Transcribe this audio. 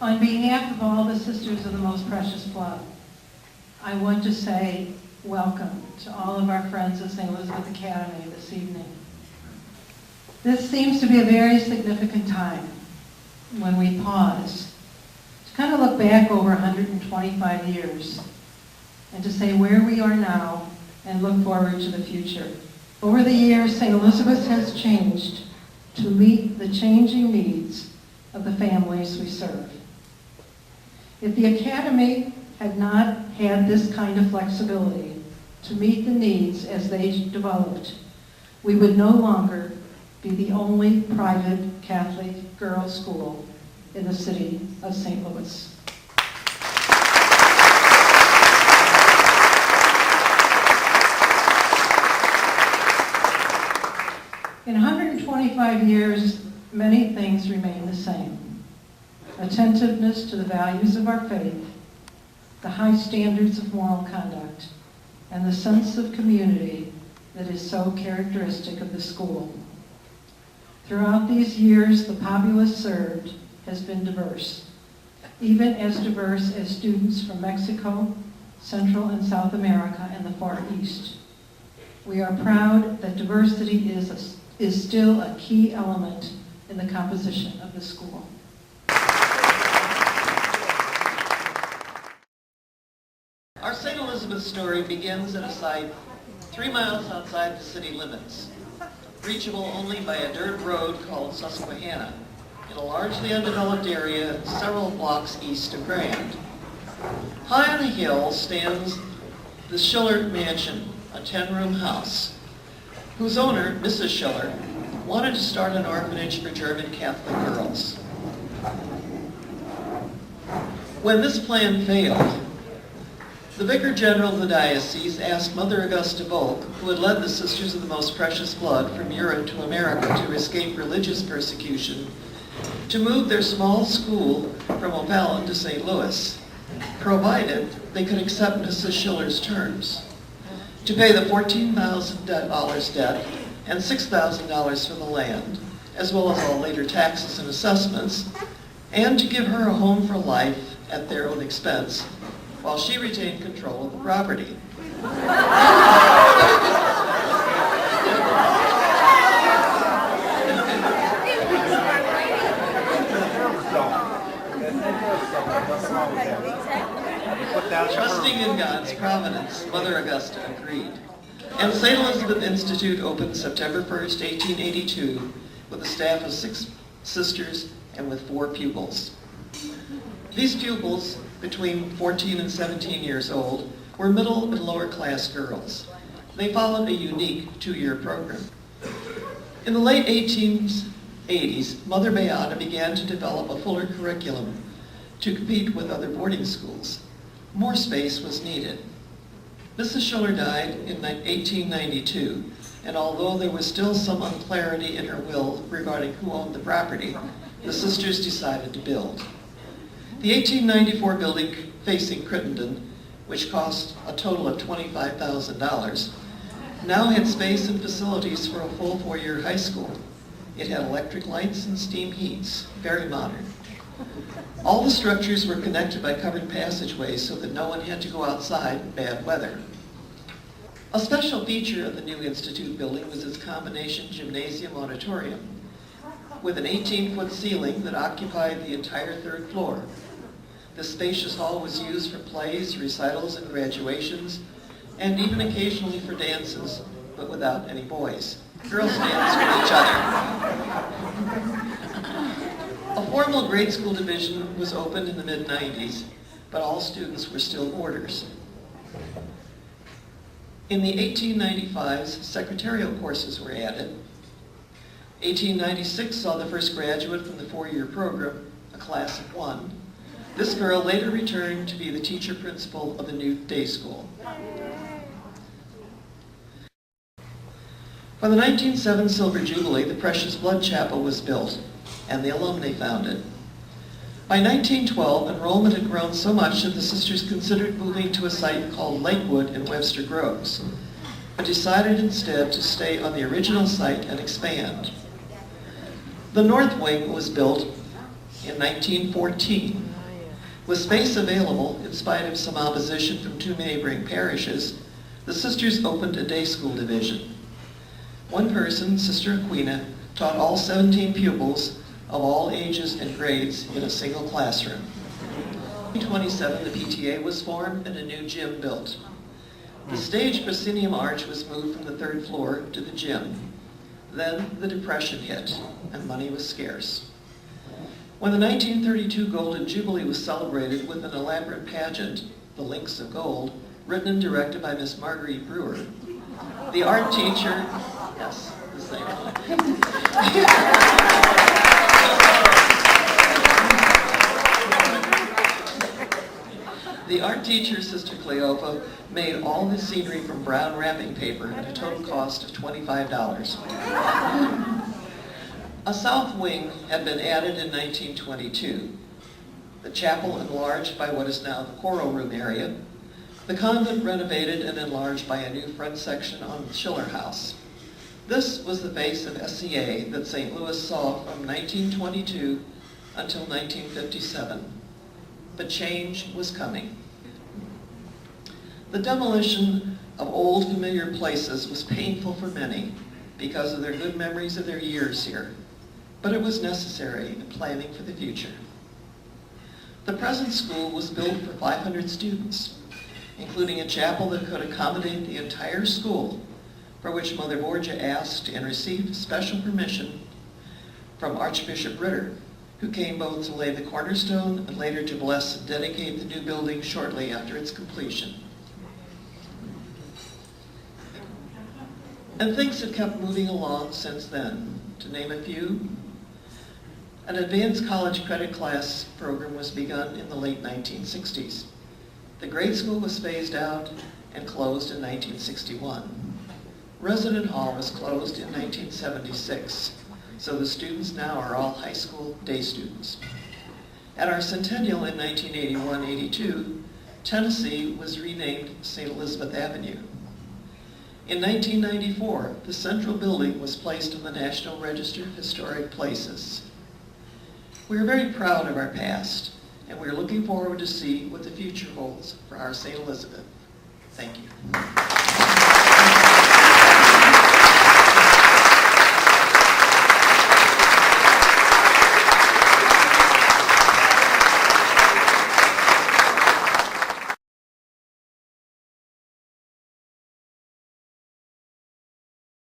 On behalf of all the Sisters of the Most Precious Blood, I want to say welcome to all of our friends at St. Elizabeth Academy this evening. This seems to be a very significant time when we pause to kind of look back over 125 years and to say where we are now and look forward to the future. Over the years, St. Elizabeth has changed to meet the changing needs of the families we serve. If the Academy had not had this kind of flexibility to meet the needs as they developed, we would no longer be the only private Catholic girls' school in the city of St. Louis. In 125 years, many things remain the same. Attentiveness to the values of our faith, the high standards of moral conduct, and the sense of community that is so characteristic of the school. Throughout these years, the populace served has been diverse, even as diverse as students from Mexico, Central and South America, and the Far East. We are proud that diversity is still a key element in the composition of the school. Our St. Elizabeth story begins at a site 3 miles outside the city limits, reachable only by a dirt road called Susquehanna, in a largely undeveloped area several blocks east of Grand. High on a hill stands the Schiller Mansion, a 10-room house, whose owner, Mrs. Schiller, wanted to start an orphanage for German Catholic girls. When this plan failed, the Vicar General of the diocese asked Mother Augusta Volk, who had led the Sisters of the Most Precious Blood from Europe to America to escape religious persecution, to move their small school from O'Fallon to St. Louis, provided they could accept Mrs. Schiller's terms, to pay the $14,000 debt and $6,000 for the land, as well as all later taxes and assessments, and to give her a home for life at their own expense, while she retained control of the property. Trusting in God's providence, Mother Augusta agreed. And St. Elizabeth Institute opened September 1st, 1882, with a staff of 6 sisters and with 4 pupils. These pupils, between 14 and 17 years old, were middle and lower class girls. They followed a unique 2-year program. In the late 1880s, Mother Beata began to develop a fuller curriculum to compete with other boarding schools. More space was needed. Mrs. Schiller died in 1892, and although there was still some unclarity in her will regarding who owned the property, the sisters decided to build. The 1894 building facing Crittenden, which cost a total of $25,000, now had space and facilities for a full 4-year high school. It had electric lights and steam heats, very modern. All the structures were connected by covered passageways so that no one had to go outside in bad weather. A special feature of the new Institute building was its combination gymnasium auditorium, with an 18-foot ceiling that occupied the entire 3rd floor. This spacious hall was used for plays, recitals, and graduations, and even occasionally for dances, but without any boys. Girls danced with each other. A formal grade school division was opened in the mid-90s, but all students were still boarders. In the 1895s, secretarial courses were added. 1896 saw the first graduate from the 4-year program, a class of 1. This girl later returned to be the teacher principal of the new day school. For the 1907 Silver Jubilee, the Precious Blood Chapel was built and the alumni founded. By 1912, enrollment had grown so much that the sisters considered moving to a site called Lakewood in Webster Groves, but decided instead to stay on the original site and expand. The north wing was built in 1914 With space available, in spite of some opposition from two neighboring parishes, the sisters opened a day school division. One person, Sister Aquina, taught all 17 pupils of all ages and grades in a single classroom. In 1927, the PTA was formed and a new gym built. The stage proscenium arch was moved from the third floor to the gym. Then the Depression hit, and money was scarce. When the 1932 Golden Jubilee was celebrated with an elaborate pageant, The Links of Gold, written and directed by Miss Margaret Brewer, the art teacher, yes, the same one. The art teacher, Sister Cleopa, made all the scenery from brown wrapping paper at a total cost of $25. A south wing had been added in 1922, the chapel enlarged by what is now the choral room area, the convent renovated and enlarged by a new front section on the Schiller House. This was the face of SCA that St. Louis saw from 1922 until 1957. But change was coming. The demolition of old familiar places was painful for many because of their good memories of their years here, but it was necessary in planning for the future. The present school was built for 500 students, including a chapel that could accommodate the entire school, for which Mother Borgia asked and received special permission from Archbishop Ritter, who came both to lay the cornerstone and later to bless and dedicate the new building shortly after its completion. And things have kept moving along since then. To name a few, an advanced college credit class program was begun in the late 1960s. The grade school was phased out and closed in 1961. Resident Hall was closed in 1976, so the students now are all high school day students. At our centennial in 1981-82, Tennessee was renamed St. Elizabeth Avenue. In 1994, the central building was placed on the National Register of Historic Places. We are very proud of our past, and we are looking forward to see what the future holds for our St. Elizabeth. Thank you.